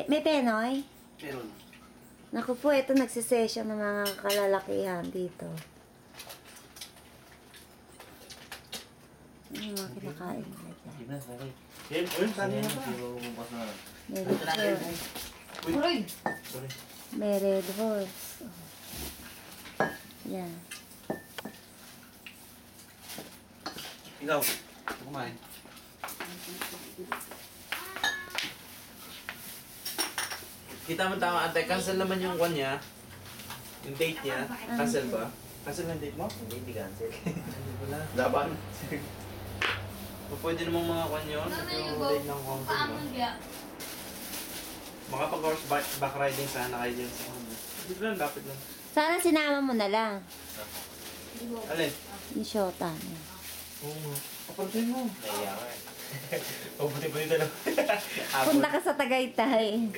May penoy? Meron. Naku po, ito nagsisession ng mga kalalakihan dito. Ano yung mga kinakain nila dyan? Sige na, okay. Yan, uy, saan na pa? May lechon. Uy! Sorry. May red horse. Yan. Ikaw, kumain. Kita mo tama, ate, cancel naman yung one niya. Yung date niya. Cancel ba? Cancel na yung date mo? Hindi, hindi cancel. Wala. Laban. Pwede namang mga kwan yun. Ito yung date ng content mo. Makapag-horse back riding sana kayo dyan sa kanya. Dito lang, lapit lang. Sana sinama mo na lang. Alin? Yung shota niya. Oo nga. Kapansin mo. Naiya ko eh. Pabuti-buti na lang. Punta ka sa Tagaytay.